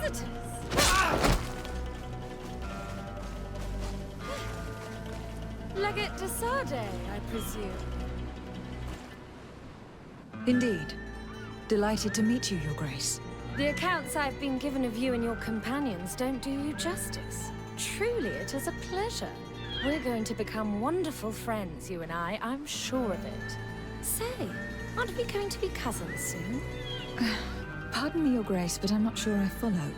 visitors. Legate de Sade, I presume. Indeed. Delighted to meet you, Your Grace. The accounts I've been given of you and your companions don't do you justice. Truly, it is a pleasure. We're going to become wonderful friends, you and I'm sure of it. Say, aren't we going to be cousins soon? Pardon me, Your Grace, but I'm not sure I follow.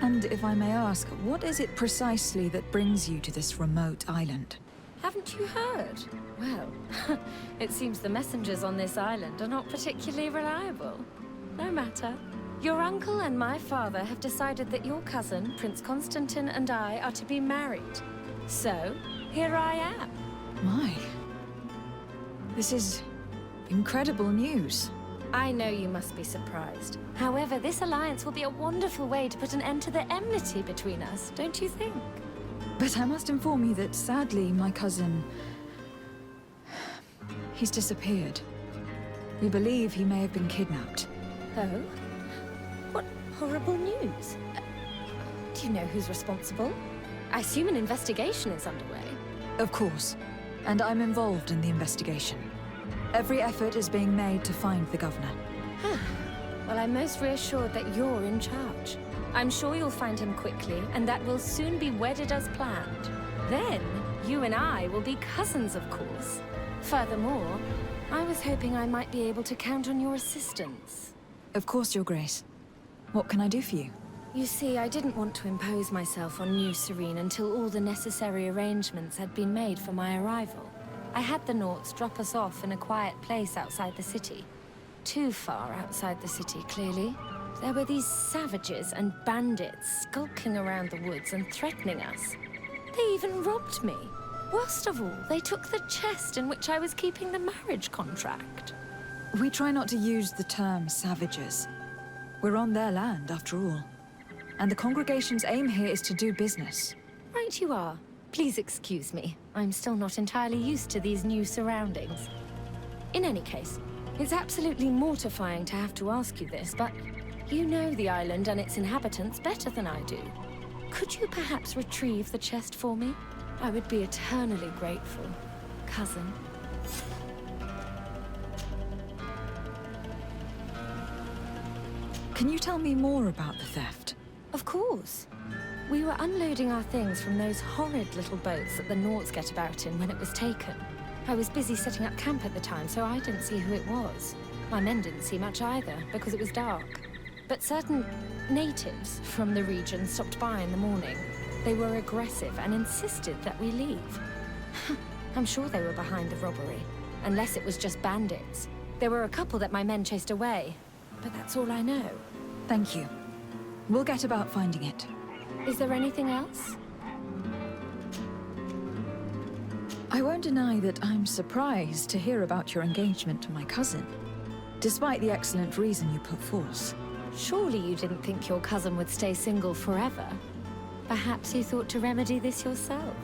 And if I may ask, what is it precisely that brings you to this remote island? Haven't you heard? Well, it seems the messengers on this island are not particularly reliable. No matter. Your uncle and my father have decided that your cousin, Prince Constantine, and I are to be married. So, here I am. My. This is incredible news. I know you must be surprised. However, this alliance will be a wonderful way to put an end to the enmity between us, don't you think? But I must inform you that sadly, my cousin... he's disappeared. We believe he may have been kidnapped. Oh? What horrible news. Do you know who's responsible? I assume an investigation is underway. Of course. And I'm involved in the investigation. Every effort is being made to find the governor. Well, I'm most reassured that you're in charge. I'm sure you'll find him quickly, and that we'll soon be wedded as planned. Then, you and I will be cousins, of course. Furthermore, I was hoping I might be able to count on your assistance. Of course, Your Grace. What can I do for you? You see, I didn't want to impose myself on New Serene until all the necessary arrangements had been made for my arrival. I had the Nauts drop us off in a quiet place outside the city. Too far outside the city, clearly. There were these savages and bandits skulking around the woods and threatening us. They even robbed me. Worst of all, they took the chest in which I was keeping the marriage contract. We try not to use the term savages. We're on their land, after all. And the congregation's aim here is to do business. Right you are. Please excuse me. I'm still not entirely used to these new surroundings. In any case, it's absolutely mortifying to have to ask you this, but you know the island and its inhabitants better than I do. Could you perhaps retrieve the chest for me? I would be eternally grateful, cousin. Can you tell me more about the theft? Of course. We were unloading our things from those horrid little boats that the Nauts get about in when it was taken. I was busy setting up camp at the time, so I didn't see who it was. My men didn't see much either, because it was dark. But certain natives from the region stopped by in the morning. They were aggressive and insisted that we leave. I'm sure they were behind the robbery, unless it was just bandits. There were a couple that my men chased away, but that's all I know. Thank you. We'll get about finding it. Is there anything else? I won't deny that I'm surprised to hear about your engagement to my cousin, despite the excellent reason you put forth. Surely you didn't think your cousin would stay single forever? Perhaps you thought to remedy this yourself?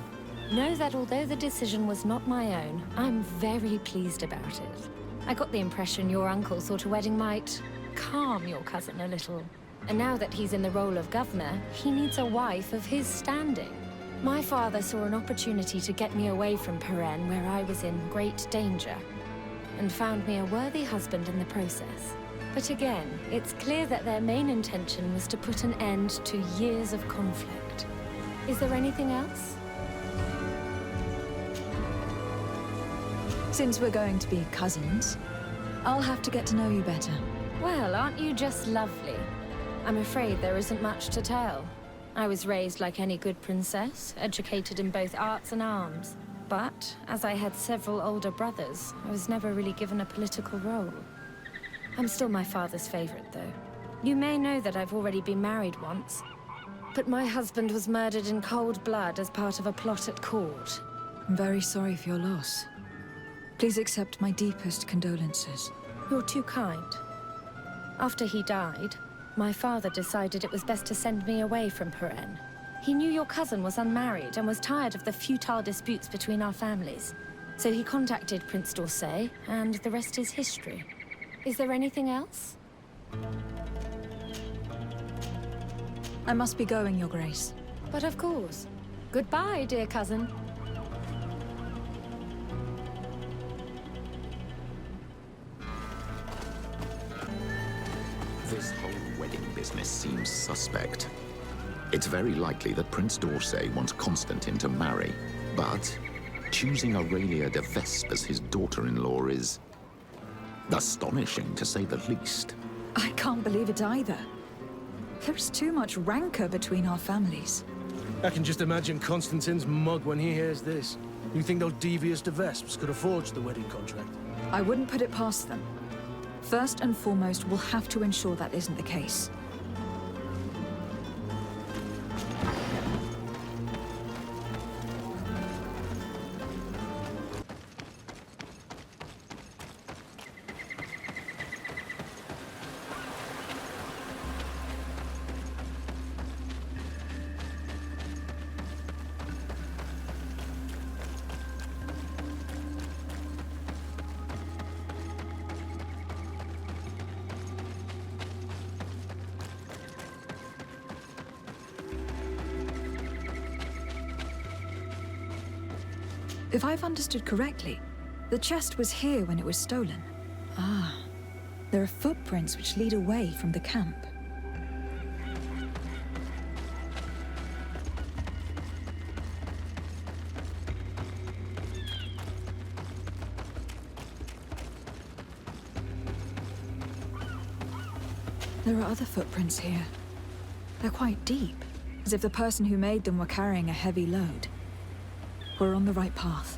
Know that although the decision was not my own, I'm very pleased about it. I got the impression your uncle thought a wedding might calm your cousin a little. And now that he's in the role of governor, he needs a wife of his standing. My father saw an opportunity to get me away from Peren, where I was in great danger, and found me a worthy husband in the process. But again, it's clear that their main intention was to put an end to years of conflict. Is there anything else? Since we're going to be cousins, I'll have to get to know you better. Well, aren't you just lovely? I'm afraid there isn't much to tell. I was raised like any good princess, educated in both arts and arms. But, as I had several older brothers, I was never really given a political role. I'm still my father's favorite, though. You may know that I've already been married once, but my husband was murdered in cold blood as part of a plot at court. I'm very sorry for your loss. Please accept my deepest condolences. You're too kind. After he died, my father decided it was best to send me away from Peren. He knew your cousin was unmarried and was tired of the futile disputes between our families. So he contacted Prince d'Orsay, and the rest is history. Is there anything else? I must be going, Your Grace. But of course. Goodbye, dear cousin. This whole wedding business seems suspect. It's very likely that Prince d'Orsay wants Constantine to marry, but choosing Aurelia de Vespe as his daughter-in-law is astonishing, to say the least. I can't believe it either. There's too much rancor between our families. I can just imagine Constantine's mug when he hears this. You think those devious de Vespes could have forged the wedding contract? I wouldn't put it past them. First and foremost, we'll have to ensure that isn't the case. If I've understood correctly, the chest was here when it was stolen. Ah, there are footprints which lead away from the camp. There are other footprints here. They're quite deep, as if the person who made them were carrying a heavy load. We're on the right path.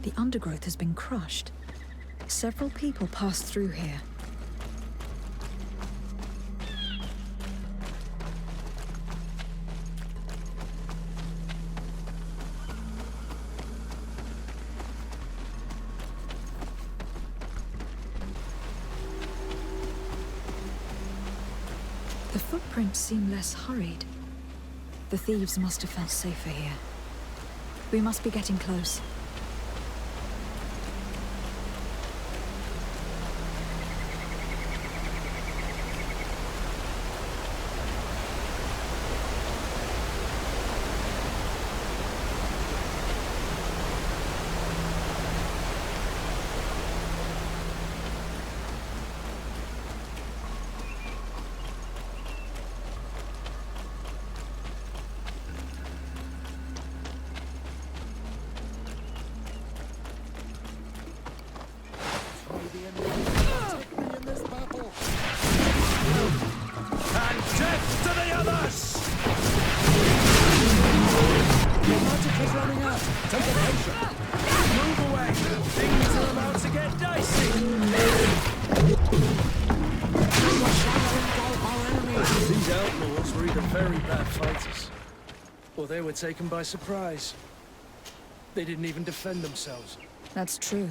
The undergrowth has been crushed. Several people passed through here. The footprints seem less hurried. The thieves must have felt safer here. We must be getting close. Or they were taken by surprise. They didn't even defend themselves. That's true.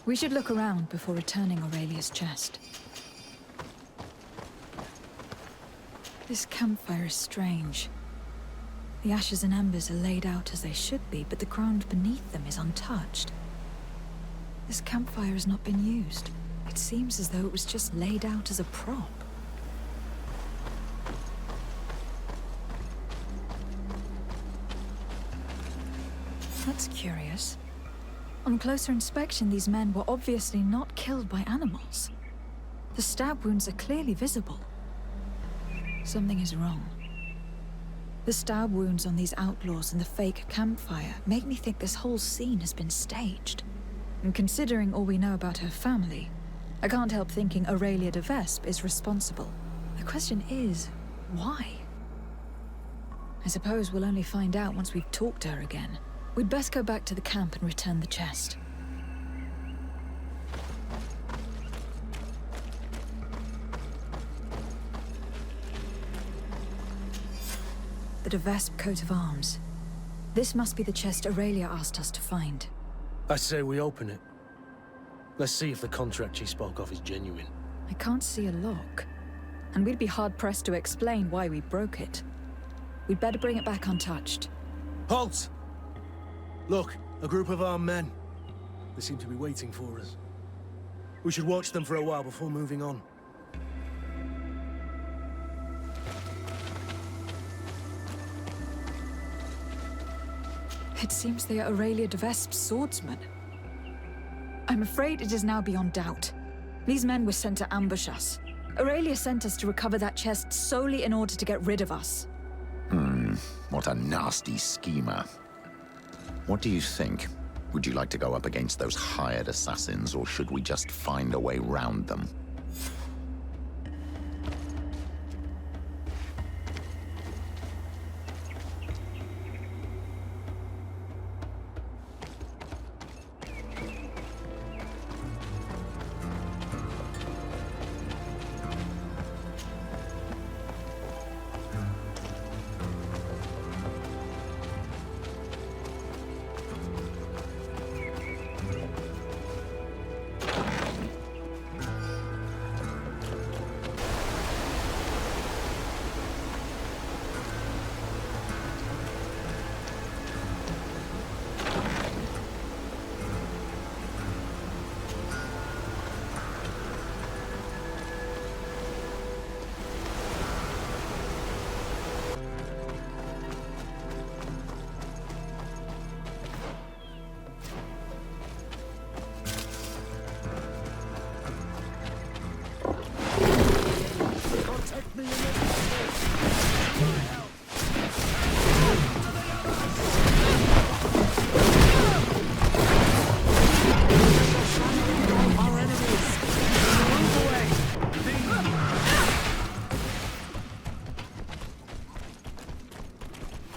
We should look around before returning Aurelia's chest. This campfire is strange. The ashes and embers are laid out as they should be, but the ground beneath them is untouched. This campfire has not been used. It seems as though it was just laid out as a prop. That's curious. On closer inspection, these men were obviously not killed by animals. The stab wounds are clearly visible. Something is wrong. The stab wounds on these outlaws and the fake campfire make me think this whole scene has been staged. And considering all we know about her family, I can't help thinking Aurelia de Vespe is responsible. The question is, why? I suppose we'll only find out once we've talked to her again. We'd best go back to the camp and return the chest. The de Vespe coat of arms. This must be the chest Aurelia asked us to find. I say we open it. Let's see if the contract she spoke of is genuine. I can't see a lock. And we'd be hard-pressed to explain why we broke it. We'd better bring it back untouched. Halt! Look, a group of armed men. They seem to be waiting for us. We should watch them for a while before moving on. It seems they are Aurelia de Vespe's swordsmen. I'm afraid it is now beyond doubt. These men were sent to ambush us. Aurelia sent us to recover that chest solely in order to get rid of us. What a nasty schemer. What do you think? Would you like to go up against those hired assassins, or should we just find a way round them?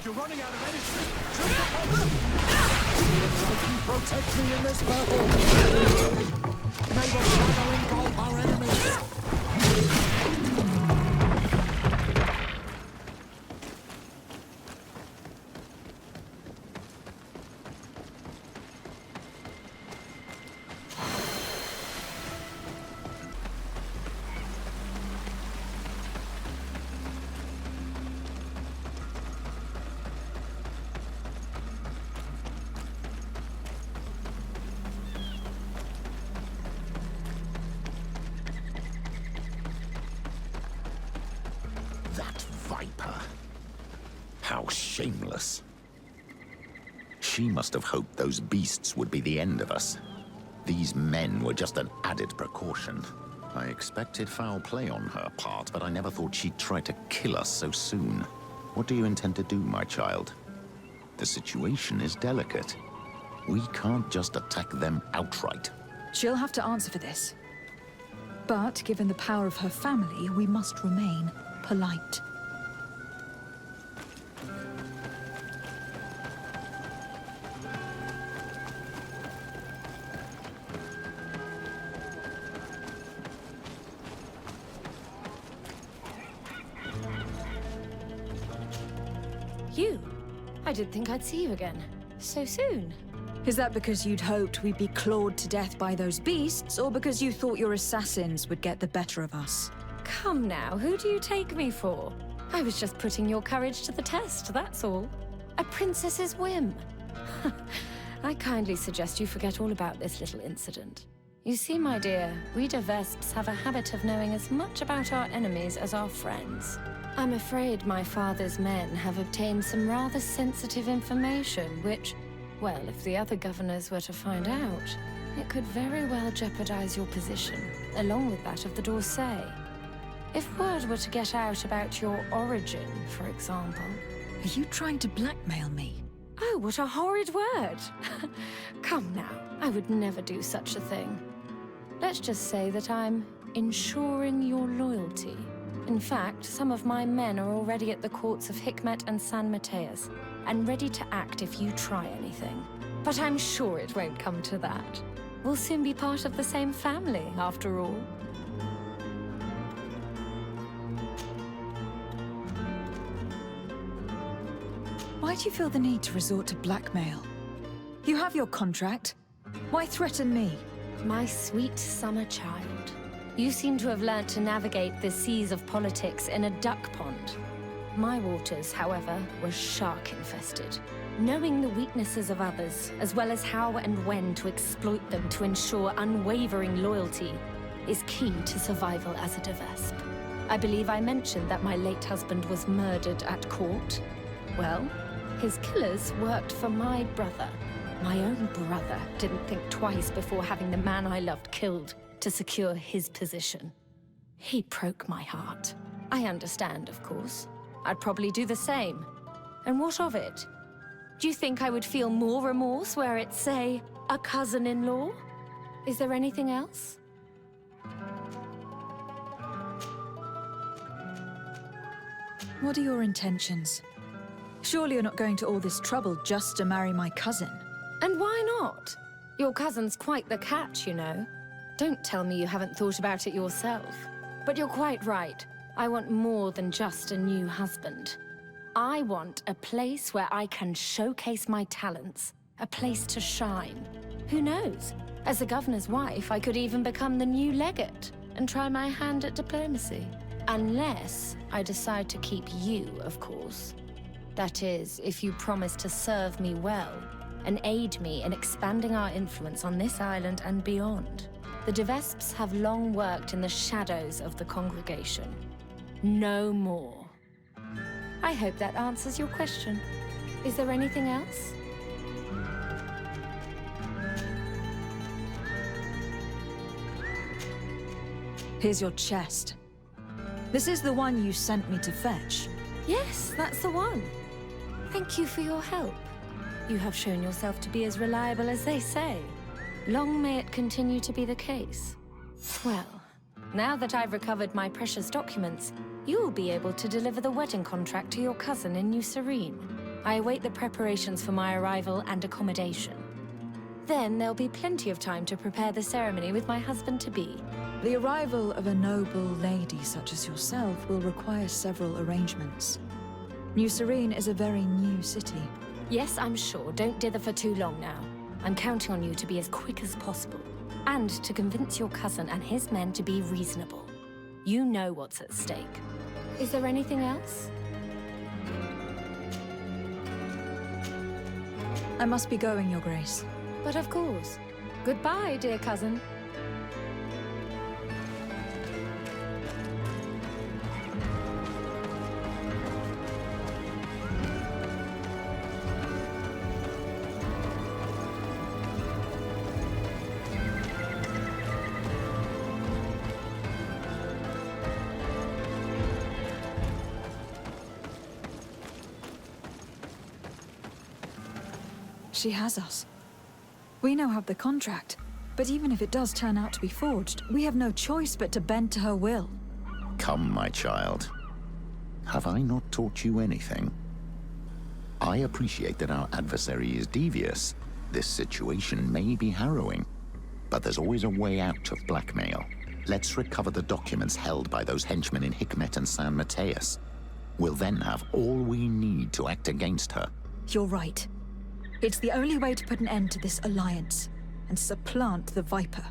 You're running out of energy. Protect me in this battle. May the shadow engulf our enemies. That viper. How shameless. She must have hoped those beasts would be the end of us. These men were just an added precaution. I expected foul play on her part, but I never thought she'd try to kill us so soon. What do you intend to do, my child? The situation is delicate. We can't just attack them outright. She'll have to answer for this. But given the power of her family, we must remain polite. You? I didn't think I'd see you again. So soon. Is that because you'd hoped we'd be clawed to death by those beasts, or because you thought your assassins would get the better of us? Come now, who do you take me for? I was just putting your courage to the test, that's all. A princess's whim. I kindly suggest you forget all about this little incident. You see, my dear, we de Vespes have a habit of knowing as much about our enemies as our friends. I'm afraid my father's men have obtained some rather sensitive information, which, well, if the other governors were to find out, it could very well jeopardize your position, along with that of the D'Orsay. If word were to get out about your origin, for example... Are you trying to blackmail me? Oh, what a horrid word! Come now, I would never do such a thing. Let's just say that I'm ensuring your loyalty. In fact, some of my men are already at the courts of Hikmet and San Mateus, and ready to act if you try anything. But I'm sure it won't come to that. We'll soon be part of the same family, after all. Why do you feel the need to resort to blackmail? You have your contract. Why threaten me? My sweet summer child. You seem to have learnt to navigate the seas of politics in a duck pond. My waters, however, were shark-infested. Knowing the weaknesses of others, as well as how and when to exploit them to ensure unwavering loyalty, is key to survival as a Devesp. I believe I mentioned that my late husband was murdered at court. Well, his killers worked for my brother. My own brother didn't think twice before having the man I loved killed to secure his position. He broke my heart. I understand, of course. I'd probably do the same. And what of it? Do you think I would feel more remorse were it, say, a cousin-in-law? Is there anything else? What are your intentions? Surely you're not going to all this trouble just to marry my cousin. And why not? Your cousin's quite the catch, you know. Don't tell me you haven't thought about it yourself. But you're quite right. I want more than just a new husband. I want a place where I can showcase my talents, a place to shine. Who knows? As the governor's wife, I could even become the new legate and try my hand at diplomacy. Unless I decide to keep you, of course. That is, if you promise to serve me well and aid me in expanding our influence on this island and beyond. The Devesps have long worked in the shadows of the congregation. No more. I hope that answers your question. Is there anything else? Here's your chest. This is the one you sent me to fetch. Yes, that's the one. Thank you for your help. You have shown yourself to be as reliable as they say. Long may it continue to be the case. Well, now that I've recovered my precious documents, you'll be able to deliver the wedding contract to your cousin in New Serene. I await the preparations for my arrival and accommodation. Then there'll be plenty of time to prepare the ceremony with my husband-to-be. The arrival of a noble lady such as yourself will require several arrangements. New Serene is a very new city. Yes, I'm sure. Don't dither for too long now. I'm counting on you to be as quick as possible. And to convince your cousin and his men to be reasonable. You know what's at stake. Is there anything else? I must be going, Your Grace. But of course. Goodbye, dear cousin. She has us. We now have the contract, but even if it does turn out to be forged, we have no choice but to bend to her will. Come, my child. Have I not taught you anything? I appreciate that our adversary is devious. This situation may be harrowing, but there's always a way out of blackmail. Let's recover the documents held by those henchmen in Hikmet and San Mateus. We'll then have all we need to act against her. You're right. It's the only way to put an end to this alliance and supplant the Viper.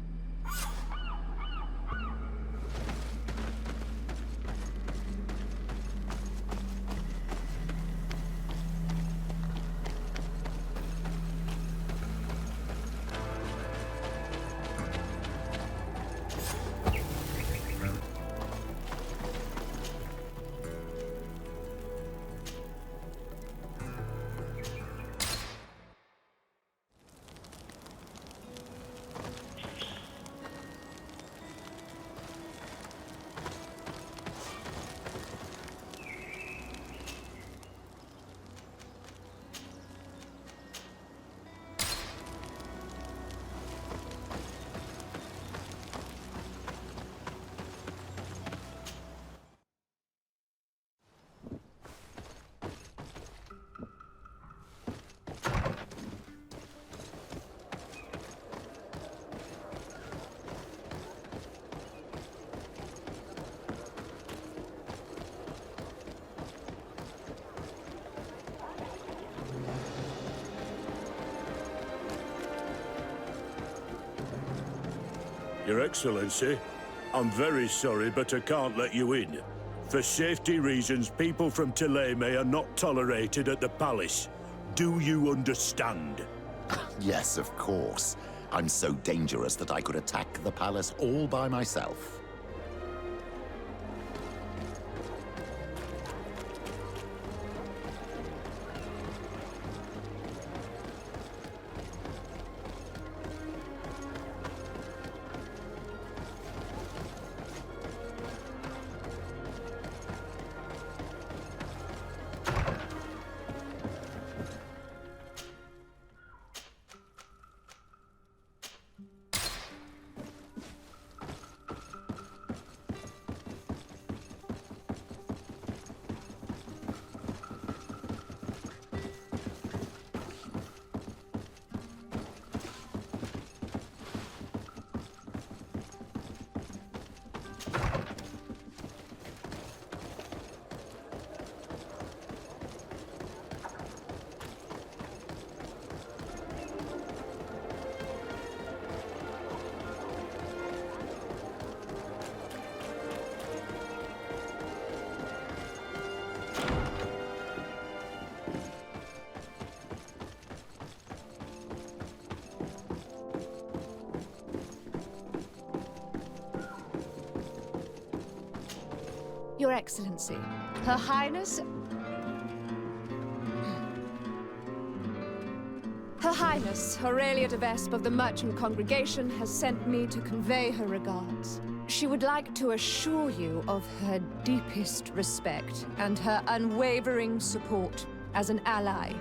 Your Excellency, I'm very sorry, but I can't let you in. For safety reasons, people from Thélème are not tolerated at the palace. Do you understand? Yes, of course. I'm so dangerous that I could attack the palace all by myself. Your Excellency, Her Highness... Her Highness, Aurelia de Vespe of the Merchant Congregation has sent me to convey her regards. She would like to assure you of her deepest respect and her unwavering support as an ally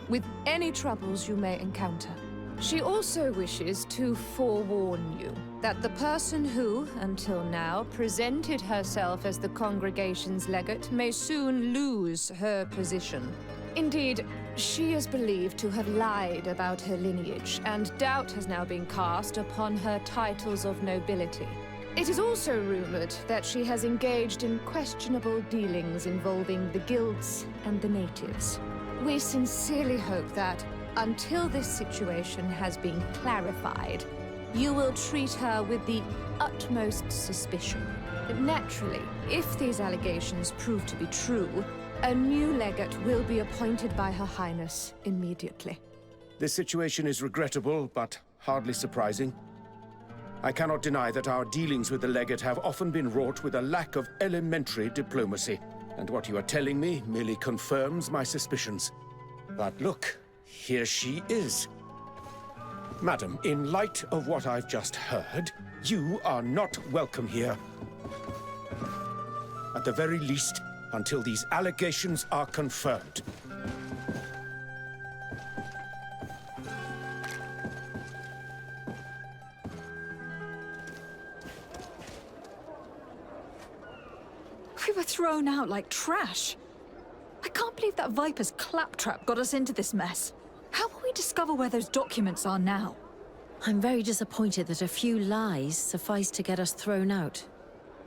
with any troubles you may encounter. She also wishes to forewarn you that the person who, until now, presented herself as the congregation's legate may soon lose her position. Indeed, she is believed to have lied about her lineage, and doubt has now been cast upon her titles of nobility. It is also rumored that she has engaged in questionable dealings involving the guilds and the natives. We sincerely hope that, until this situation has been clarified, you will treat her with the utmost suspicion. Naturally, if these allegations prove to be true, a new legate will be appointed by Her Highness immediately. This situation is regrettable, but hardly surprising. I cannot deny that our dealings with the legate have often been wrought with a lack of elementary diplomacy, and what you are telling me merely confirms my suspicions. But look, here she is. Madam, in light of what I've just heard, you are not welcome here. At the very least, until these allegations are confirmed. We were thrown out like trash. I can't believe that Viper's claptrap got us into this mess. How will we discover where those documents are now? I'm very disappointed that a few lies sufficed to get us thrown out.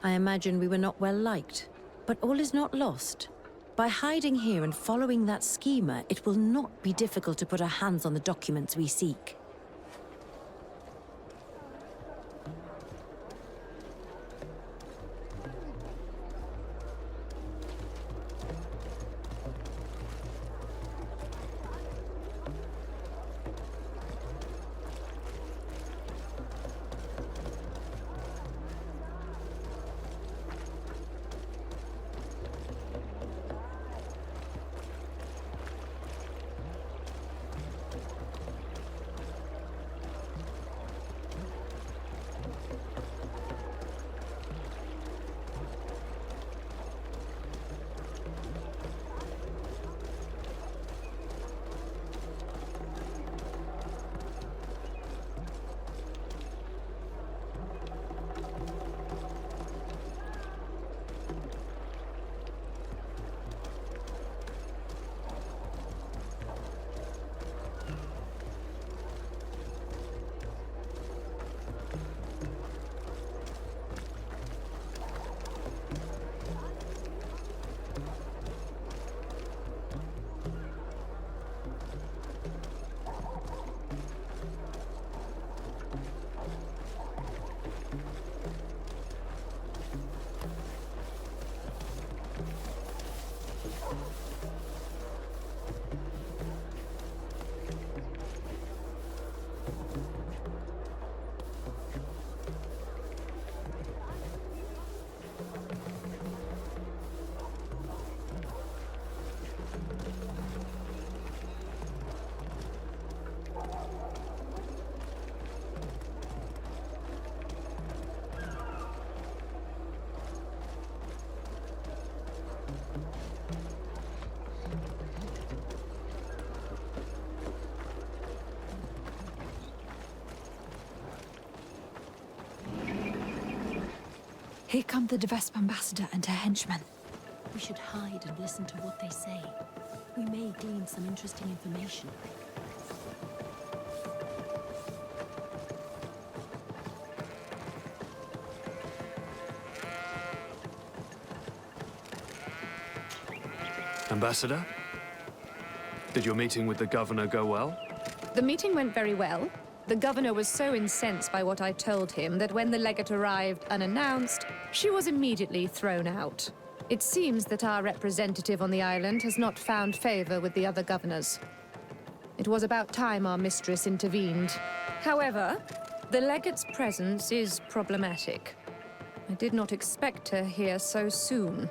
I imagine we were not well liked. But all is not lost. By hiding here and following that schemer, it will not be difficult to put our hands on the documents we seek. Here come the Devesp ambassador and her henchmen. We should hide and listen to what they say. We may glean some interesting information. Ambassador? Did your meeting with the governor go well? The meeting went very well. The governor was so incensed by what I told him that when the legate arrived unannounced, she was immediately thrown out. It seems that our representative on the island has not found favor with the other governors. It was about time our mistress intervened. However, the legate's presence is problematic. I did not expect her here so soon.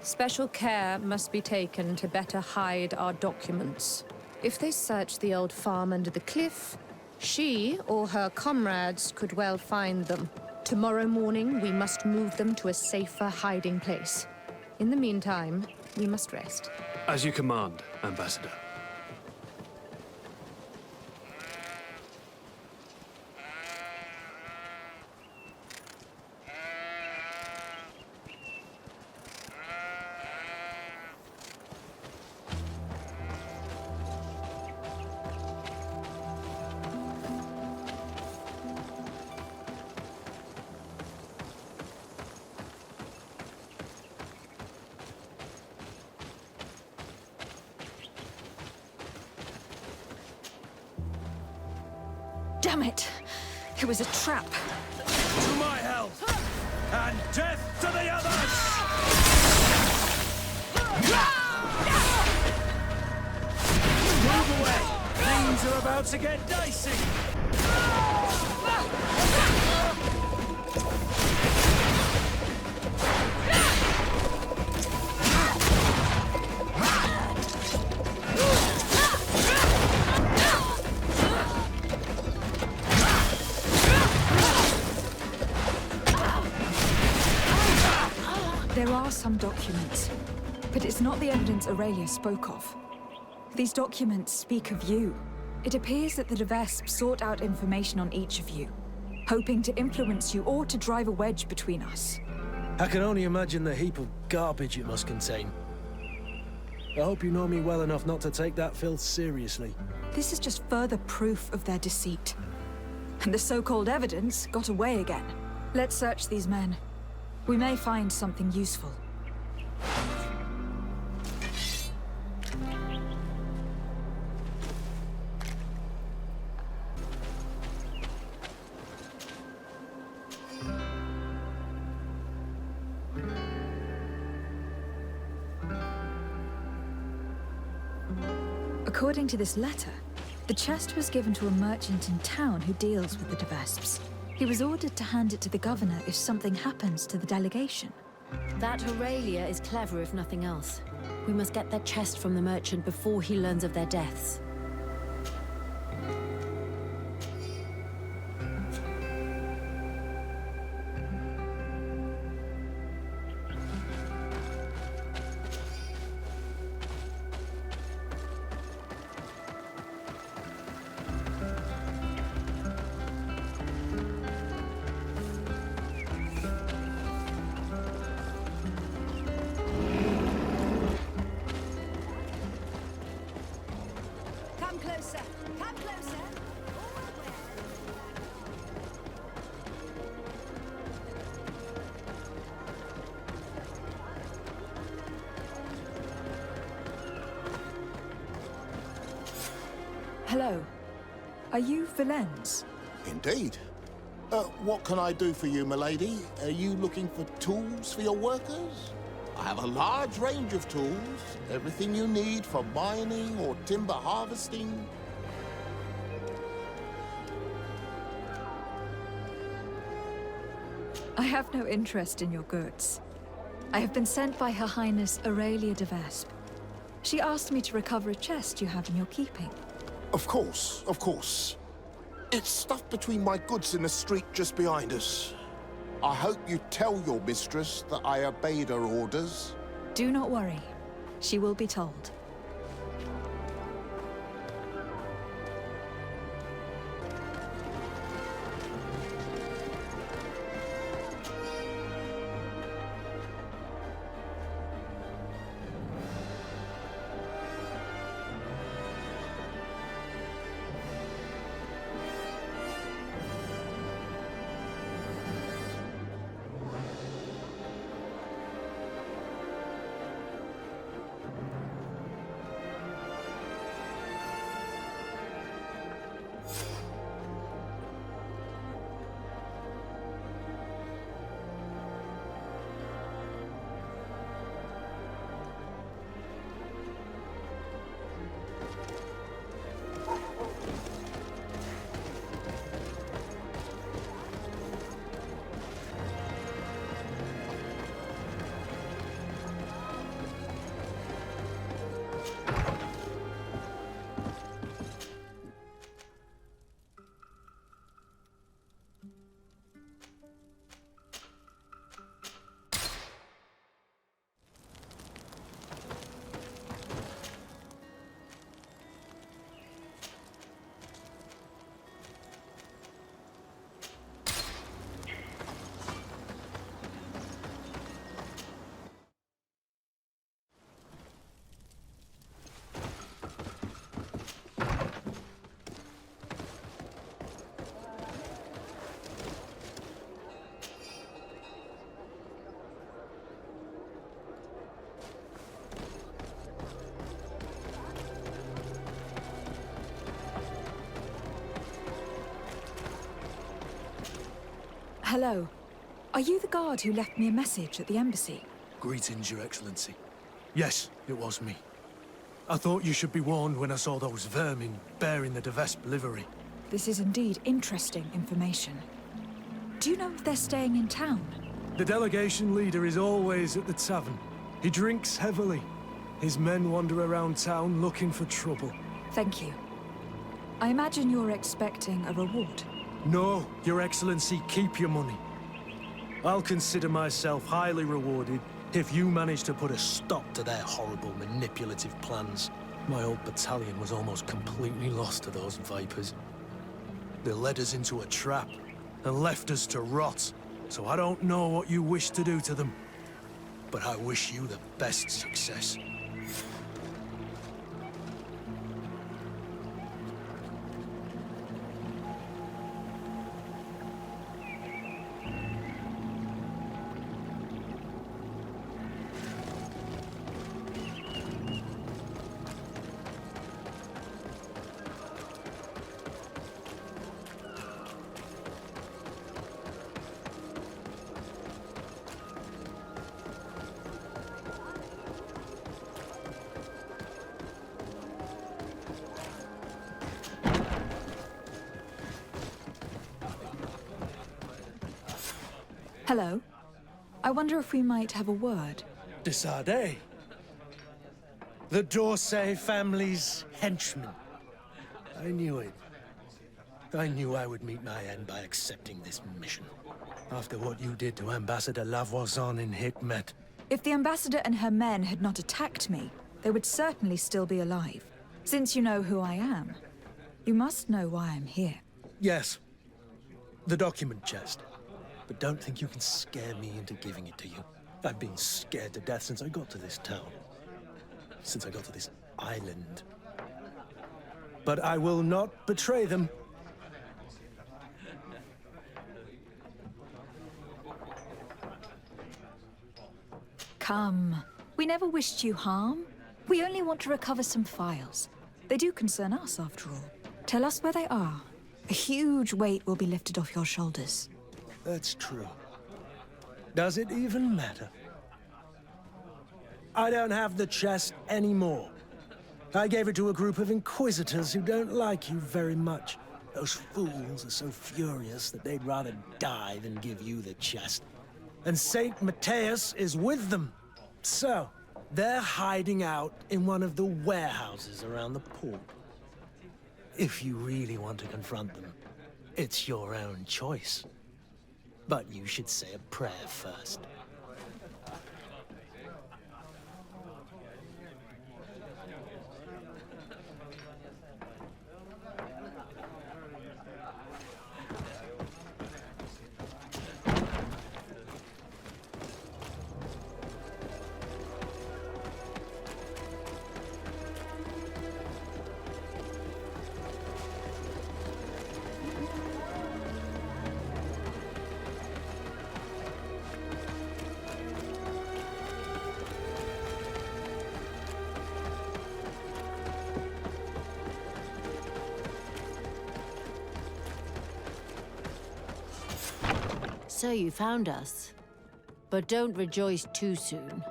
Special care must be taken to better hide our documents. If they search the old farm under the cliff, she or her comrades could well find them. Tomorrow morning, we must move them to a safer hiding place. In the meantime, we must rest. As you command, Ambassador. Damn it! It was a trap. To my health! And death to the others! Move away! Things are about to get dicey! There are some documents, but it's not the evidence Aurelia spoke of. These documents speak of you. It appears that the Devesp sought out information on each of you, hoping to influence you or to drive a wedge between us. I can only imagine the heap of garbage it must contain. I hope you know me well enough not to take that filth seriously. This is just further proof of their deceit. And the so-called evidence got away again. Let's search these men. We may find something useful. According to this letter, the chest was given to a merchant in town who deals with the Devesps. He was ordered to hand it to the governor if something happens to the delegation. That Aurelia is clever if nothing else. We must get that chest from the merchant before he learns of their deaths. Come closer! Come closer! Hello. Are you Valens? Indeed. What can I do for you, milady? Are you looking for tools for your workers? I have a large range of tools. Everything you need for mining or timber harvesting. I have no interest in your goods. I have been sent by Her Highness Aurelia Devesp. She asked me to recover a chest you have in your keeping. Of course, of course. It's stuffed between my goods in the street just behind us. I hope you tell your mistress that I obeyed her orders. Do not worry. She will be told. Hello. Are you the guard who left me a message at the embassy? Greetings, Your Excellency. Yes, it was me. I thought you should be warned when I saw those vermin bearing the De Vespe livery. This is indeed interesting information. Do you know if they're staying in town? The delegation leader is always at the tavern. He drinks heavily. His men wander around town looking for trouble. Thank you. I imagine you're expecting a reward. No, Your Excellency, keep your money. I'll consider myself highly rewarded if you manage to put a stop to their horrible manipulative plans. My old battalion was almost completely lost to those vipers. They led us into a trap and left us to rot, so I don't know what you wish to do to them. But I wish you the best success. Hello. I wonder if we might have a word. Desade. The D'Orsay family's henchman. I knew it. I knew I would meet my end by accepting this mission. After what you did to Ambassador Lavoisin in Hikmet. If the ambassador and her men had not attacked me, they would certainly still be alive. Since you know who I am, you must know why I'm here. Yes. The document chest. But don't think you can scare me into giving it to you. I've been scared to death since I got to this town. Since I got to this island. But I will not betray them. Come. We never wished you harm. We only want to recover some files. They do concern us, after all. Tell us where they are. A huge weight will be lifted off your shoulders. That's true. Does it even matter? I don't have the chest anymore. I gave it to a group of inquisitors who don't like you very much. Those fools are so furious that they'd rather die than give you the chest. And Saint Matthias is with them. So, they're hiding out in one of the warehouses around the port. If you really want to confront them, it's your own choice. But you should say a prayer first. So you found us. But don't rejoice too soon.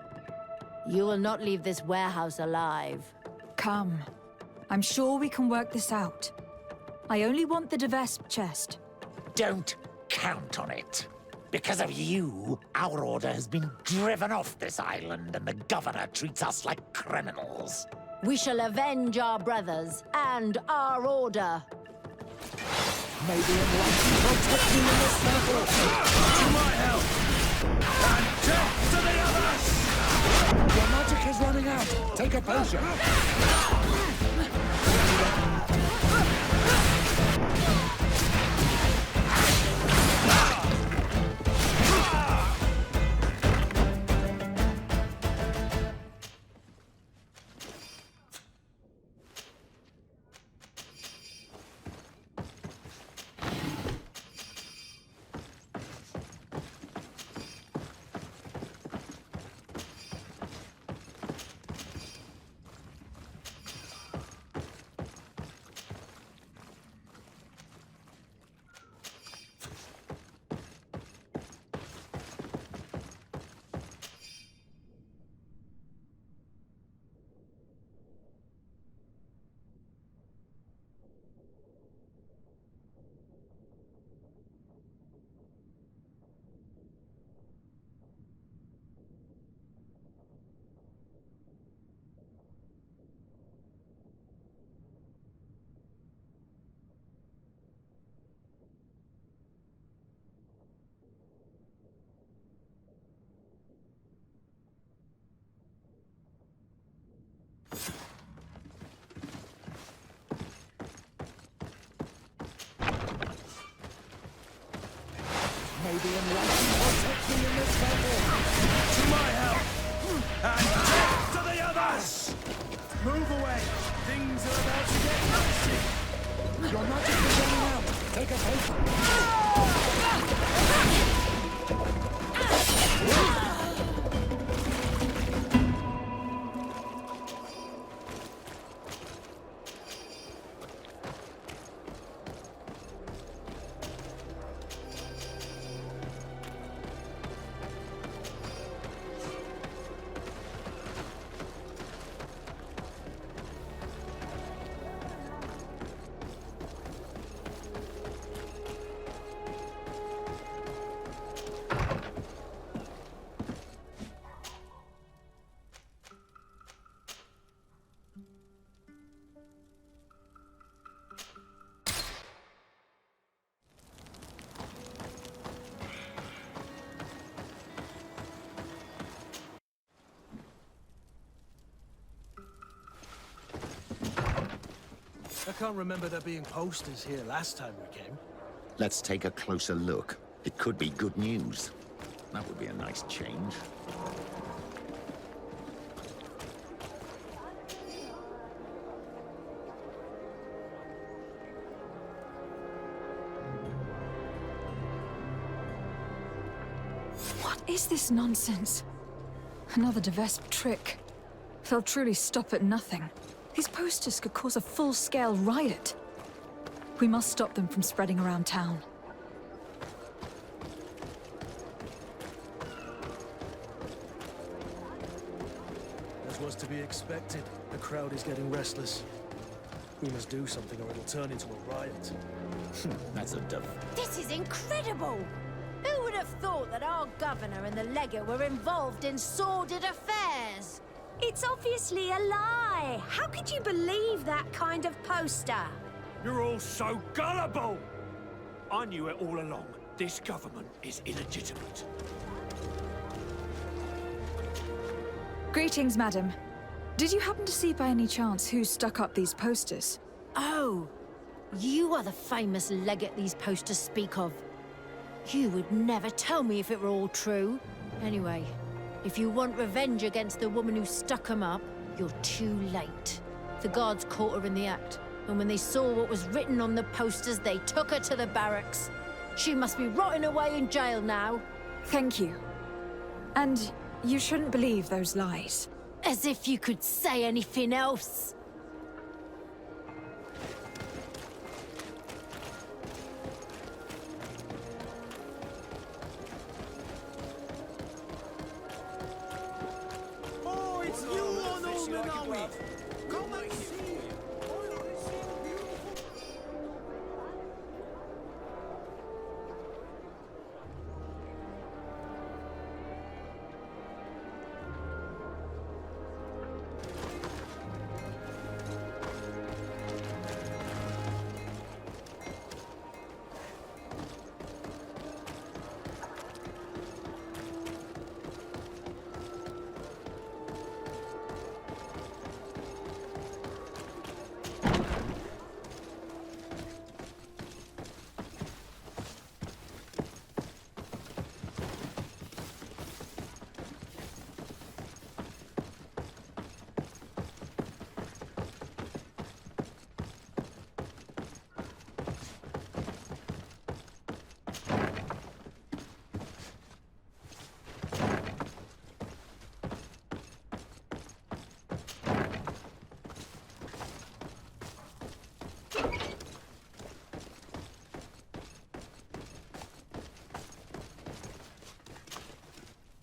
You will not leave this warehouse alive. Come. I'm sure we can work this out. I only want the Devesp chest. Don't count on it. Because of you, our order has been driven off this island and the governor treats us like criminals. We shall avenge our brothers and our order. Maybe in life protect me in this battle. To my help! And death to the others! Your magic is running out. Take a potion. Maybe in life protect me in this battle. To my help! And death to the others! Move away. Things are about to get nasty. Your magic is running out. Take a potion. I can't remember there being posters here last time we came. Let's take a closer look. It could be good news. That would be a nice change. What is this nonsense? Another Devesp trick. They'll truly stop at nothing. These posters could cause a full-scale riot. We must stop them from spreading around town. As was to be expected, the crowd is getting restless. We must do something or it'll turn into a riot. That's a This is incredible! Who would have thought that our governor and the legate were involved in sordid affairs? It's obviously a lie. How could you believe that kind of poster? You're all so gullible! I knew it all along. This government is illegitimate. Greetings, madam. Did you happen to see by any chance who stuck up these posters? Oh, you are the famous legate these posters speak of. You would never tell me if it were all true. Anyway, if you want revenge against the woman who stuck 'em up, you're too late. The guards caught her in the act, and when they saw what was written on the posters, they took her to the barracks. She must be rotting away in jail now. Thank you. And you shouldn't believe those lies. As if you could say anything else. It's you on all Manawi! Come and see!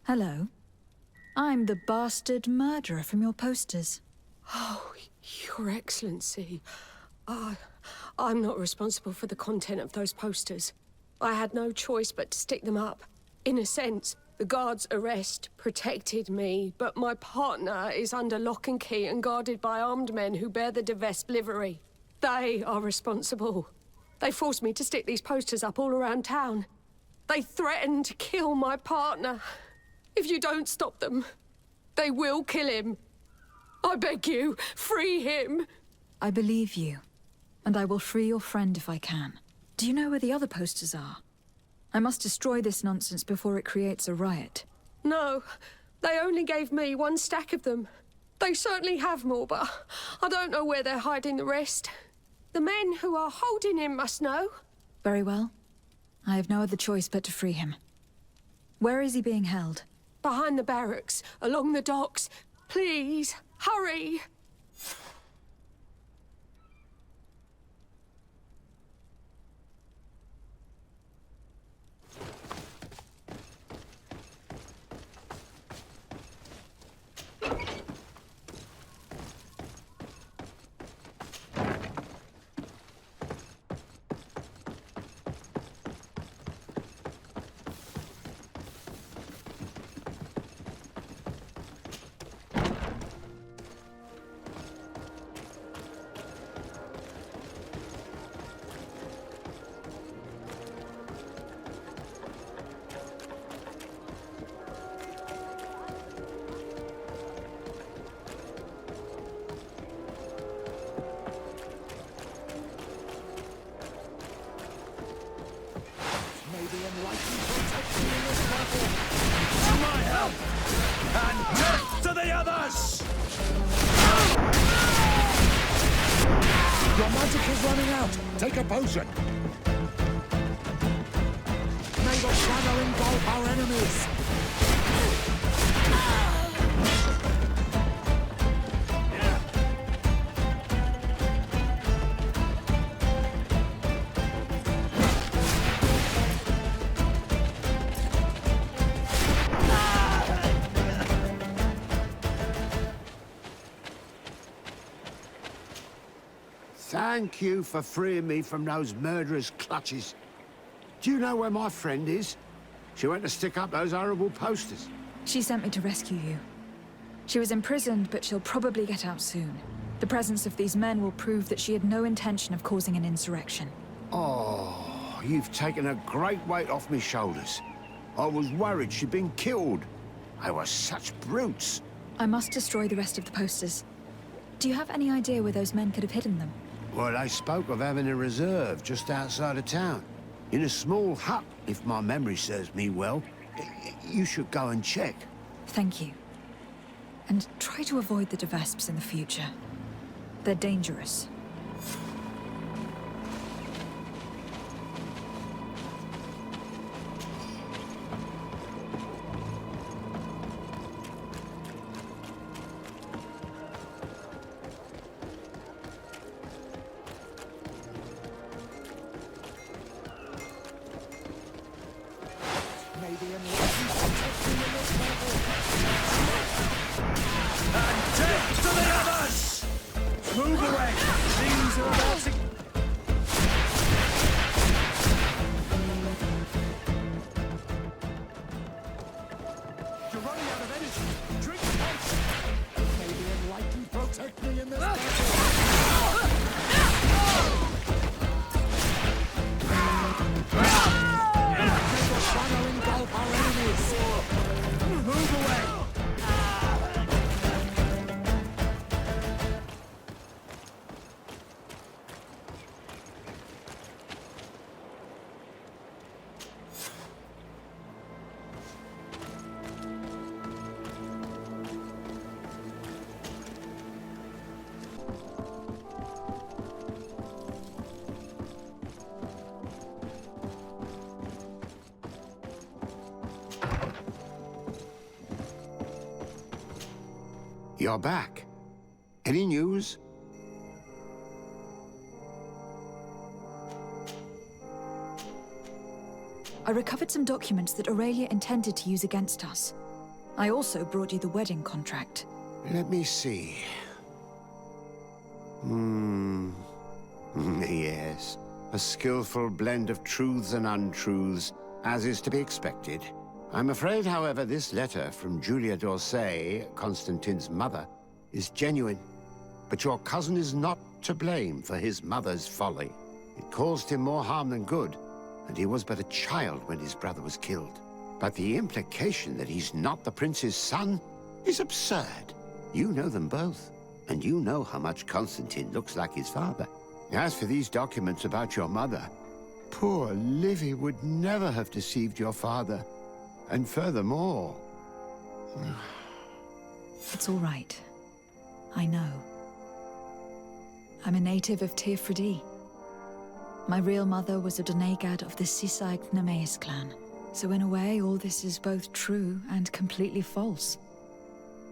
Hello. I'm the bastard murderer from your posters. Oh, Your Excellency. I'm not responsible for the content of those posters. I had no choice but to stick them up. In a sense, the guard's arrest protected me, but my partner is under lock and key and guarded by armed men who bear the de Vespe livery. They are responsible. They forced me to stick these posters up all around town. They threatened to kill my partner. If you don't stop them, they will kill him. I beg you, free him. I believe you, and I will free your friend if I can. Do you know where the other posters are? I must destroy this nonsense before it creates a riot. No, they only gave me one stack of them. They certainly have more, but I don't know where they're hiding the rest. The men who are holding him must know. Very well. I have no other choice but to free him. Where is he being held? Behind the barracks, along the docks. Please, hurry! Your magic is running out. Take a potion. May the shadow engulf our enemies. Thank you for freeing me from those murderers' clutches. Do you know where my friend is? She went to stick up those horrible posters. She sent me to rescue you. She was imprisoned, but she'll probably get out soon. The presence of these men will prove that she had no intention of causing an insurrection. Oh, you've taken a great weight off me shoulders. I was worried she'd been killed. They were such brutes. I must destroy the rest of the posters. Do you have any idea where those men could have hidden them? Well, they spoke of having a reserve just outside of town. In a small hut, if my memory serves me well. You should go and check. Thank you. And try to avoid the de Vespes in the future. They're dangerous. Maybe in protect me in this battle. Drink this! Maybe enlightened protect me in this battle. Trying to engulf our enemies! Move away! You're back. Any news? I recovered some documents that Aurelia intended to use against us. I also brought you the wedding contract. Let me see. Yes. A skillful blend of truths and untruths, as is to be expected. I'm afraid, however, this letter from Julia d'Orsay, Constantine's mother, is genuine. But your cousin is not to blame for his mother's folly. It caused him more harm than good, and he was but a child when his brother was killed. But the implication that he's not the prince's son is absurd. You know them both, and you know how much Constantine looks like his father. As for these documents about your mother, poor Livy would never have deceived your father. And furthermore... It's all right. I know. I'm a native of Tirfredi. My real mother was a Donegad of the Sisaig Nemeis clan. So in a way, all this is both true and completely false.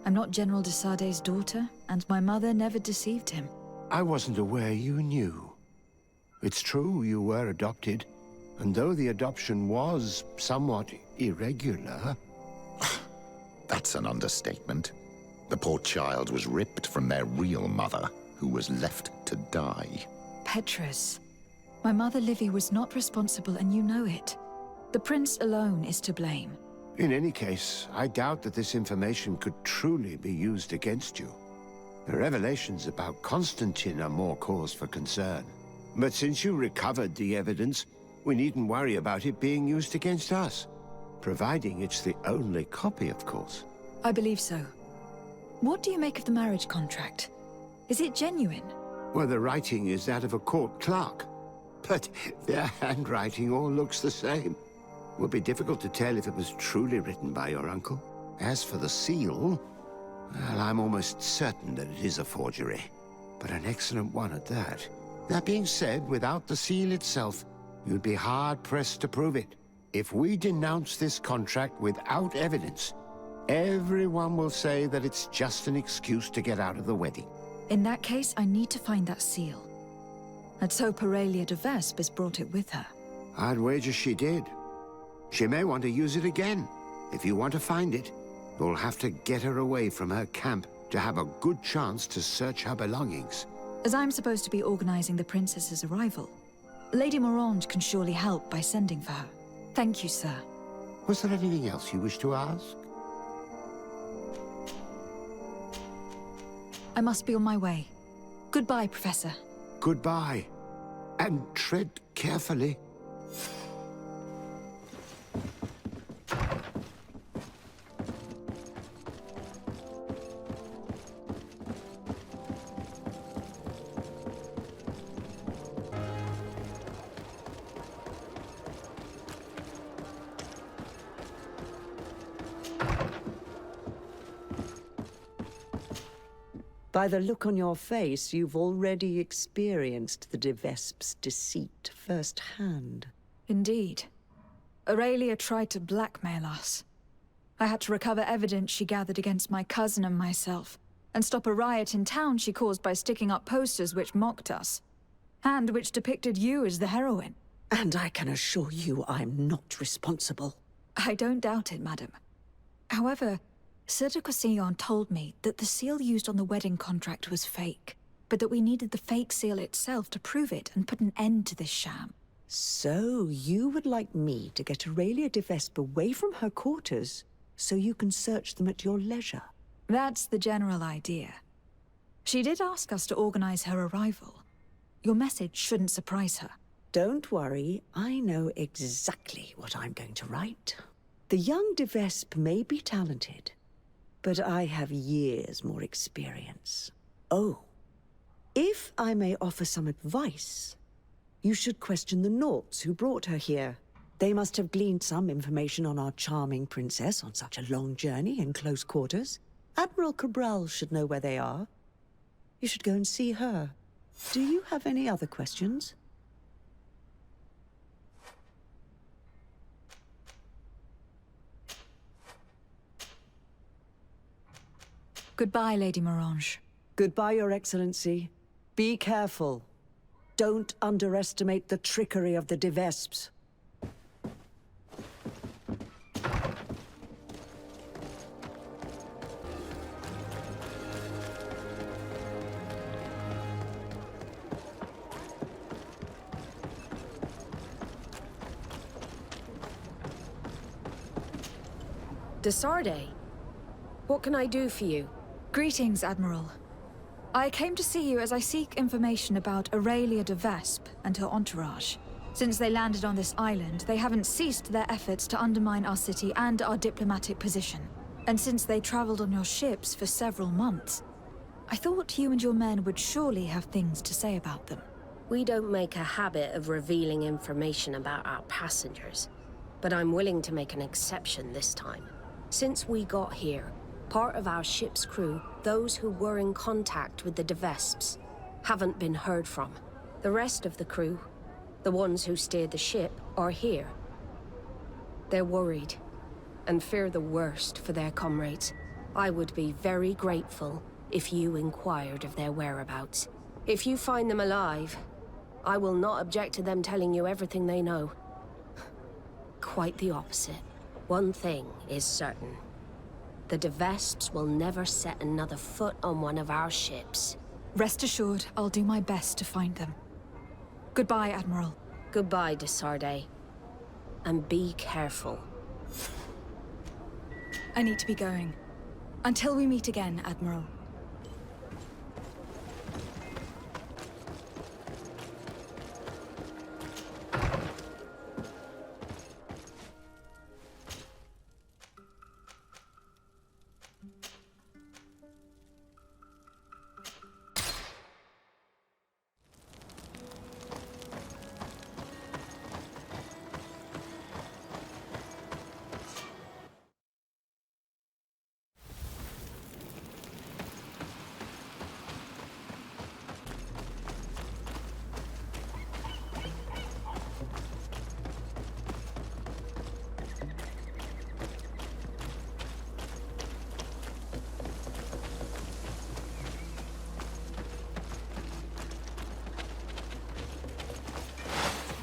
I'm not General de Sarde's daughter, and my mother never deceived him. I wasn't aware you knew. It's true you were adopted, and though the adoption was somewhat irregular... That's an understatement. The poor child was ripped from their real mother, who was left to die. Petrus. My mother Livy was not responsible, and you know it. The prince alone is to blame. In any case, I doubt that this information could truly be used against you. The revelations about Constantine are more cause for concern. But since you recovered the evidence, we needn't worry about it being used against us. Providing it's the only copy, of course. I believe so. What do you make of the marriage contract? Is it genuine? Well, the writing is that of a court clerk. But their handwriting all looks the same. It would be difficult to tell if it was truly written by your uncle. As for the seal, well, I'm almost certain that it is a forgery. But an excellent one at that. That being said, without the seal itself, you'd be hard-pressed to prove it. If we denounce this contract without evidence, everyone will say that it's just an excuse to get out of the wedding. In that case, I need to find that seal. Let's hope Aurelia de Vespe brought it with her. I'd wager she did. She may want to use it again. If you want to find it, you'll have to get her away from her camp to have a good chance to search her belongings. As I'm supposed to be organizing the princess's arrival, Lady Morange can surely help by sending for her. Thank you, sir. Was there anything else you wish to ask? I must be on my way. Goodbye, Professor. Goodbye. And tread carefully. By the look on your face, you've already experienced the de Vespe's deceit firsthand. Indeed. Aurelia tried to blackmail us. I had to recover evidence she gathered against my cousin and myself, and stop a riot in town she caused by sticking up posters which mocked us, and which depicted you as the heroine. And I can assure you I'm not responsible. I don't doubt it, madam. However, Sir de Cosillon told me that the seal used on the wedding contract was fake, but that we needed the fake seal itself to prove it and put an end to this sham. So, you would like me to get Aurelia de Vespe away from her quarters so you can search them at your leisure. That's the general idea. She did ask us to organize her arrival. Your message shouldn't surprise her. Don't worry, I know exactly what I'm going to write. The young de Vespe may be talented, but I have years more experience. Oh, if I may offer some advice, you should question the Nauts who brought her here. They must have gleaned some information on our charming princess on such a long journey in close quarters. Admiral Cabral should know where they are. You should go and see her. Do you have any other questions? Goodbye, Lady Morange. Goodbye, Your Excellency. Be careful. Don't underestimate the trickery of the de Vespes. Desarde, what can I do for you? Greetings, Admiral. I came to see you as I seek information about Aurelia de Vespe and her entourage. Since they landed on this island, they haven't ceased their efforts to undermine our city and our diplomatic position. And since they traveled on your ships for several months, I thought you and your men would surely have things to say about them. We don't make a habit of revealing information about our passengers, but I'm willing to make an exception this time. Since we got here, part of our ship's crew, those who were in contact with the de Vespes, haven't been heard from. The rest of the crew, the ones who steered the ship, are here. They're worried and fear the worst for their comrades. I would be very grateful if you inquired of their whereabouts. If you find them alive, I will not object to them telling you everything they know. Quite the opposite. One thing is certain. The de Vespes will never set another foot on one of our ships. Rest assured, I'll do my best to find them. Goodbye, Admiral. Goodbye, Desarde. And be careful. I need to be going. Until we meet again, Admiral.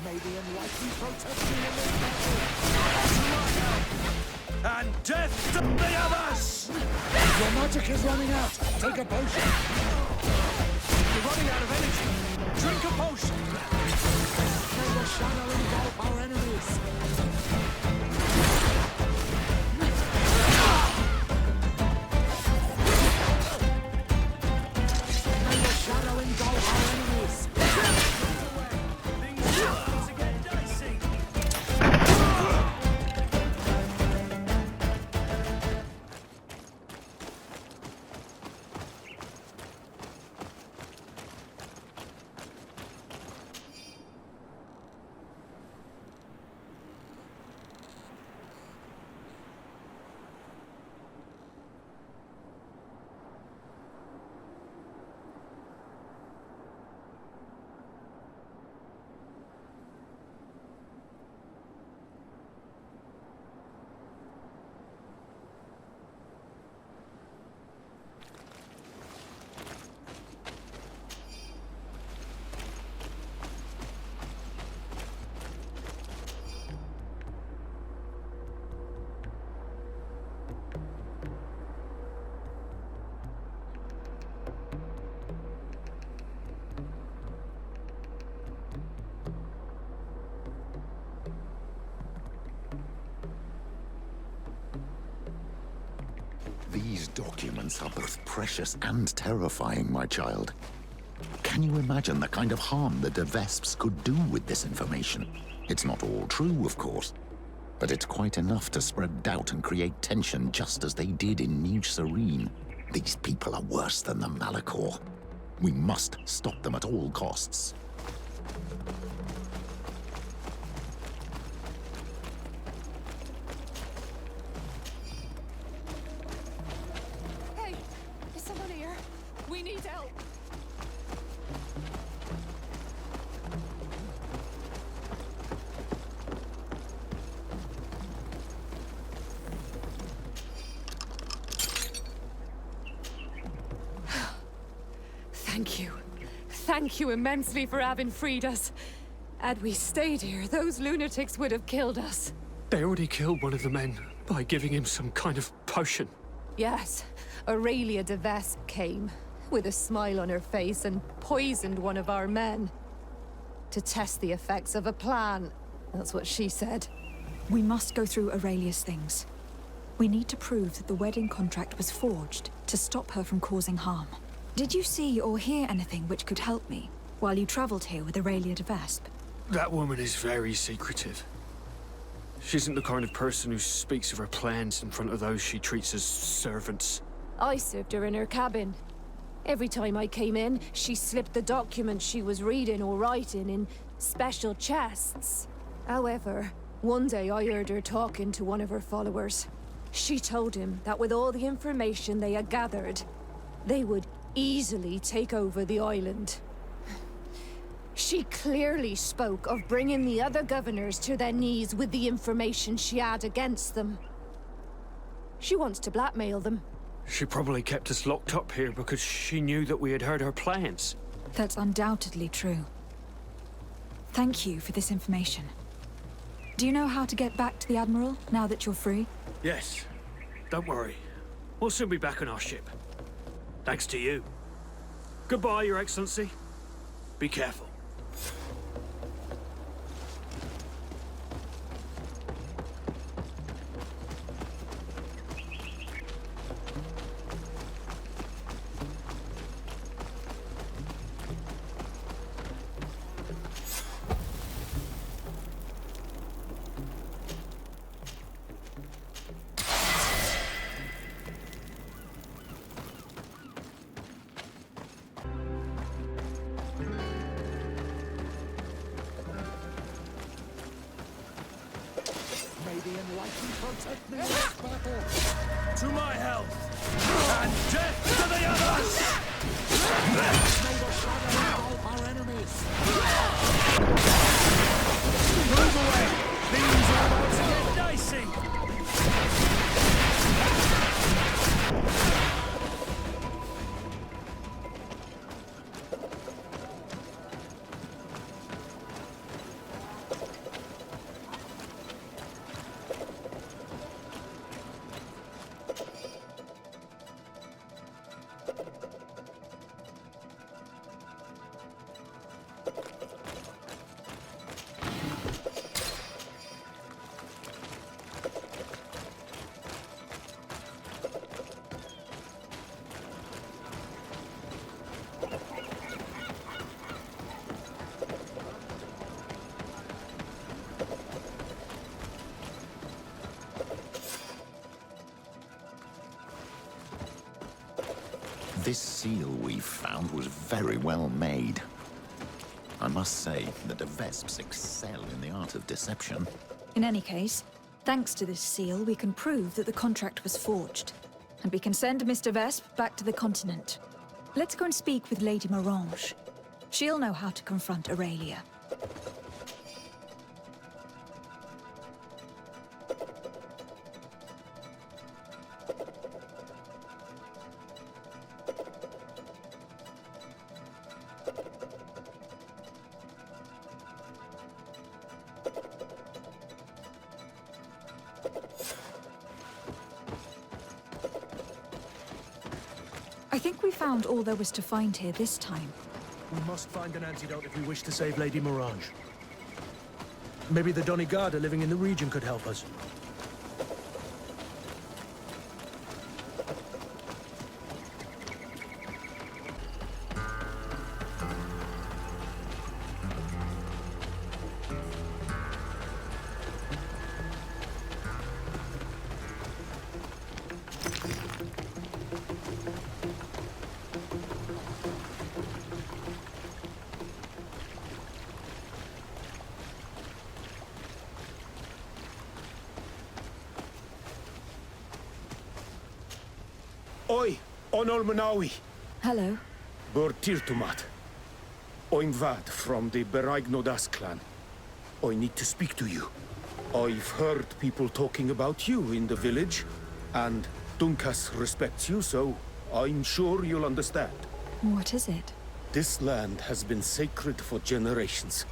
Maybe unlikely protesting in this battle. And death to the others! Your magic is running out. Take a potion. You're running out of energy. Drink a potion. May the shadow engulf our enemies. May the shadow engulf our enemies. Things are about to get dicey. These documents are both precious and terrifying, my child. Can you imagine the kind of harm the De Vesps could do with this information? It's not all true, of course, but it's quite enough to spread doubt and create tension just as they did in New Serene. These people are worse than the Malachor. We must stop them at all costs. Hey, is someone here? We need help. Thank you. Thank you immensely for having freed us. Had we stayed here, those lunatics would have killed us. They already killed one of the men by giving him some kind of potion. Yes, Aurelia de Vesp came, with a smile on her face, and poisoned one of our men. To test the effects of a plan. That's what she said. We must go through Aurelia's things. We need to prove that the wedding contract was forged to stop her from causing harm. Did you see or hear anything which could help me while you traveled here with Aurelia de Vesp? That woman is very secretive. She isn't the kind of person who speaks of her plans in front of those she treats as servants. I served her in her cabin. Every time I came in, she slipped the documents she was reading or writing in special chests. However, one day I heard her talking to one of her followers. She told him that with all the information they had gathered, they would easily take over the island. She clearly spoke of bringing the other governors to their knees with the information she had against them. She wants to blackmail them. She probably kept us locked up here because she knew that we had heard her plans. That's undoubtedly true. Thank you for this information. Do you know how to get back to the Admiral, now that you're free? Yes. Don't worry. We'll soon be back on our ship. Thanks to you. Goodbye, Your Excellency. Be careful. To my health! And death to the others! May the shadow engulf our enemies! Move away! Things are about to get dicey! This seal we found was very well made. I must say, the De Vesps excel in the art of deception. In any case, thanks to this seal, we can prove that the contract was forged. And we can send Mr. Vesp back to the continent. Let's go and speak with Lady Morange. She'll know how to confront Aurelia. I think we found all there was to find here this time. We must find an antidote if we wish to save Lady Morange. Maybe the Donigada living in the region could help us. Oi, Onol Manawi. Hello. Bur Tirtumat. I'm Vad from the Beraignodas clan. I need to speak to you. I've heard people talking about you in the village, and Dunkas respects you, so I'm sure you'll understand. What is it? This land has been sacred for generations,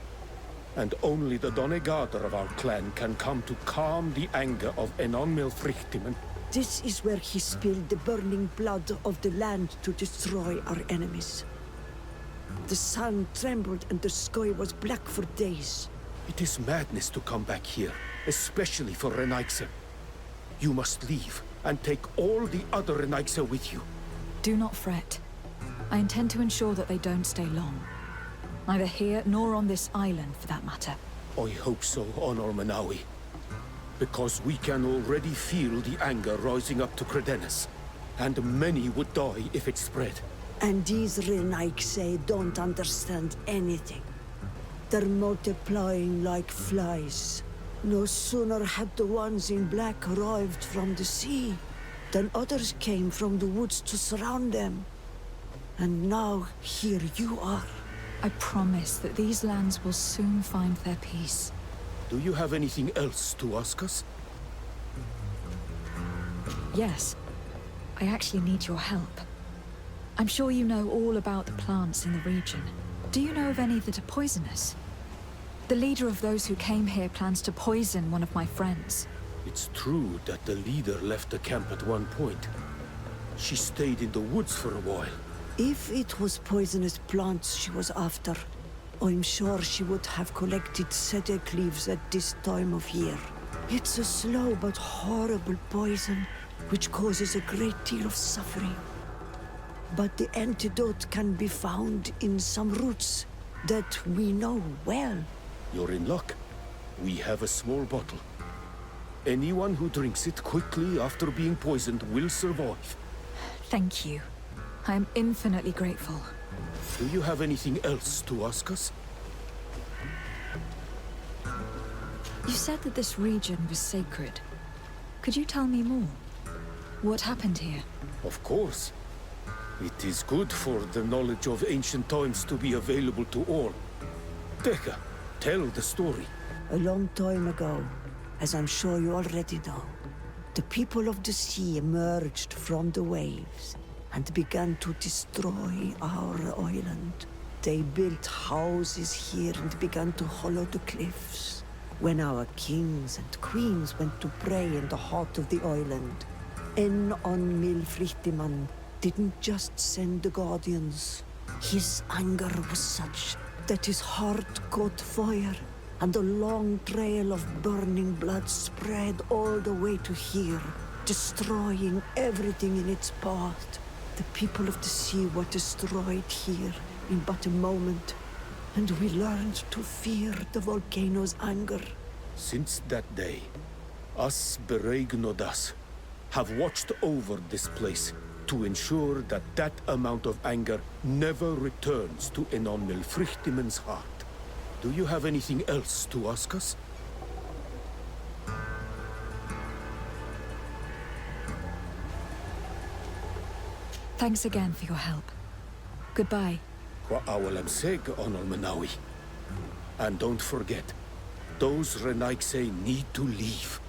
and only the Donegader of our clan can come to calm the anger of Enon Milfrichtimen. This is where he spilled the burning blood of the land to destroy our enemies. The sun trembled and the sky was black for days. It is madness to come back here, especially for Renaigse. You must leave and take all the other Renaigse with you. Do not fret. I intend to ensure that they don't stay long. Neither here nor on this island, for that matter. I hope so, Honor Manawi. Because we can already feel the anger rising up to Credennis. And many would die if it spread. And these Renaigse don't understand anything. They're multiplying like flies. No sooner had the ones in black arrived from the sea than others came from the woods to surround them. And now here you are. I promise that these lands will soon find their peace. Do you have anything else to ask us? Yes. I actually need your help. I'm sure you know all about the plants in the region. Do you know of any that are poisonous? The leader of those who came here plans to poison one of my friends. It's true that the leader left the camp at one point. She stayed in the woods for a while. If it was poisonous plants she was after, I'm sure she would have collected sedek leaves at this time of year. It's a slow but horrible poison, which causes a great deal of suffering. But the antidote can be found in some roots that we know well. You're in luck. We have a small bottle. Anyone who drinks it quickly after being poisoned will survive. Thank you. I am infinitely grateful. Do you have anything else to ask us? You said that this region was sacred. Could you tell me more? What happened here? Of course. It is good for the knowledge of ancient times to be available to all. Teka, tell the story. A long time ago, as I'm sure you already know, the people of the sea emerged from the waves and began to destroy our island. They built houses here and began to hollow the cliffs. When our kings and queens went to pray in the heart of the island, Enon Milfrichtiman didn't just send the guardians. His anger was such that his heart caught fire, and a long trail of burning blood spread all the way to here, destroying everything in its path. The people of the sea were destroyed here in but a moment, and we learned to fear the volcano's anger. Since that day, us Beraignodas have watched over this place to ensure that that amount of anger never returns to Enon Milfrichtimen's heart. Do you have anything else to ask us? Thanks again for your help. Goodbye. Kwa'awalamseg, Onol Manawi. And don't forget, those Renaigse need to leave.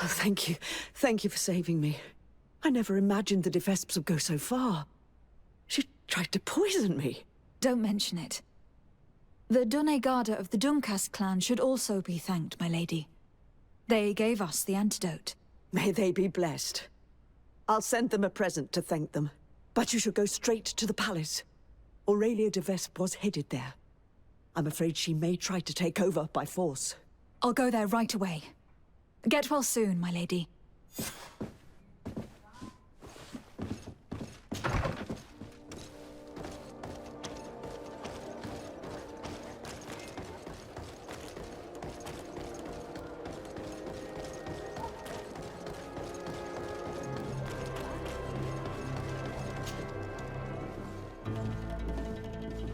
Oh, thank you. Thank you for saving me. I never imagined the Defesps would go so far. tried to poison me. Don't mention it. The Donegada of the Dunkas clan should also be thanked, my lady. They gave us the antidote. May they be blessed. I'll send them a present to thank them. But you should go straight to the palace. Aurelia de Vespe was headed there. I'm afraid she may try to take over by force. I'll go there right away. Get well soon, my lady.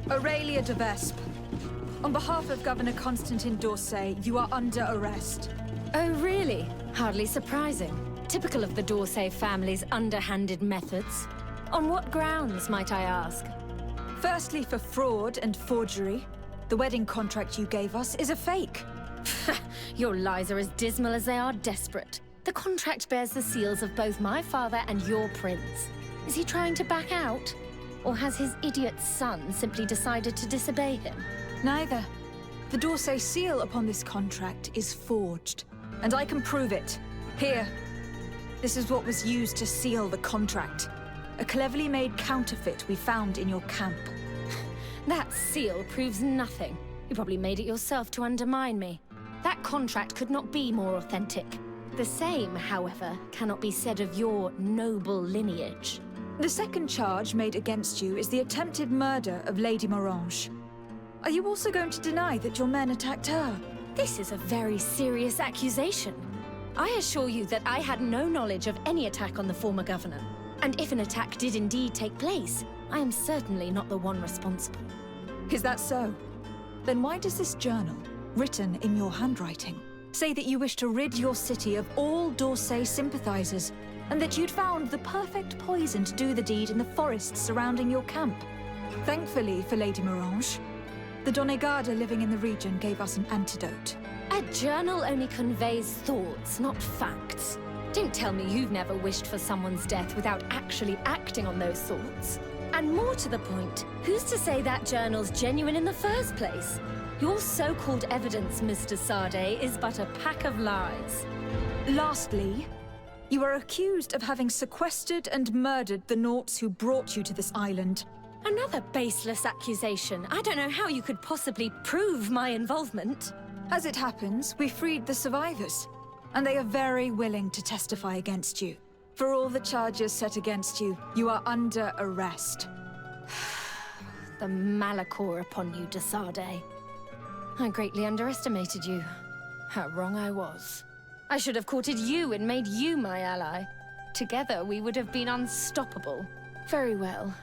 Aurelia de Vespe. On behalf of Governor Constantin d'Orsay, you are under arrest. Oh, really? Hardly surprising. Typical of the d'Orsay family's underhanded methods. On what grounds, might I ask? Firstly, for fraud and forgery. The wedding contract you gave us is a fake. Your lies are as dismal as they are desperate. The contract bears the seals of both my father and your prince. Is he trying to back out? Or has his idiot son simply decided to disobey him? Neither. The d'Orsay seal upon this contract is forged, and I can prove it. Here. This is what was used to seal the contract. A cleverly made counterfeit we found in your camp. That seal proves nothing. You probably made it yourself to undermine me. That contract could not be more authentic. The same, however, cannot be said of your noble lineage. The second charge made against you is the attempted murder of Lady Morange. Are you also going to deny that your men attacked her? This is a very serious accusation. I assure you that I had no knowledge of any attack on the former governor. And if an attack did indeed take place, I am certainly not the one responsible. Is that so? Then why does this journal, written in your handwriting, say that you wish to rid your city of all d'Orsay sympathizers, and that you'd found the perfect poison to do the deed in the forests surrounding your camp? Thankfully for Lady Morange, the Donegada living in the region gave us an antidote. A journal only conveys thoughts, not facts. Don't tell me you've never wished for someone's death without actually acting on those thoughts. And more to the point, who's to say that journal's genuine in the first place? Your so-called evidence, Mr. Sade, is but a pack of lies. Lastly, you are accused of having sequestered and murdered the Nauts who brought you to this island. Another baseless accusation. I don't know how you could possibly prove my involvement. As it happens, we freed the survivors, and they are very willing to testify against you. For all the charges set against you, you are under arrest. The malachor upon you, de Sade. I greatly underestimated you. How wrong I was. I should have courted you and made you my ally. Together, we would have been unstoppable. Very well.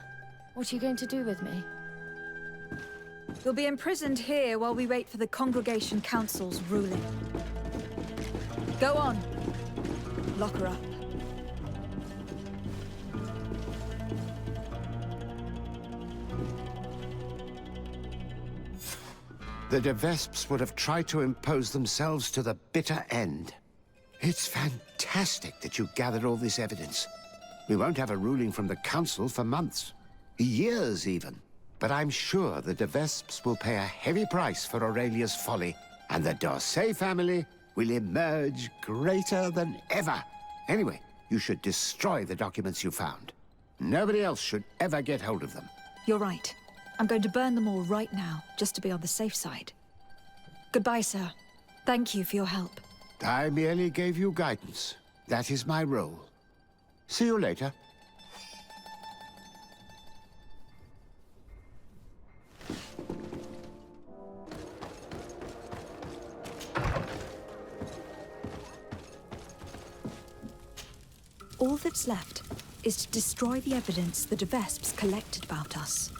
What are you going to do with me? You'll be imprisoned here while we wait for the Congregation Council's ruling. Go on. Lock her up. The de Vespes would have tried to impose themselves to the bitter end. It's fantastic that you gathered all this evidence. We won't have a ruling from the Council for months. Years, even. But I'm sure the de Vespes will pay a heavy price for Aurelia's folly, and the d'Orsay family will emerge greater than ever. Anyway, you should destroy the documents you found. Nobody else should ever get hold of them. You're right. I'm going to burn them all right now, just to be on the safe side. Goodbye, sir. Thank you for your help. I merely gave you guidance. That is my role. See you later. All that's left is to destroy the evidence the de Vespes collected about us.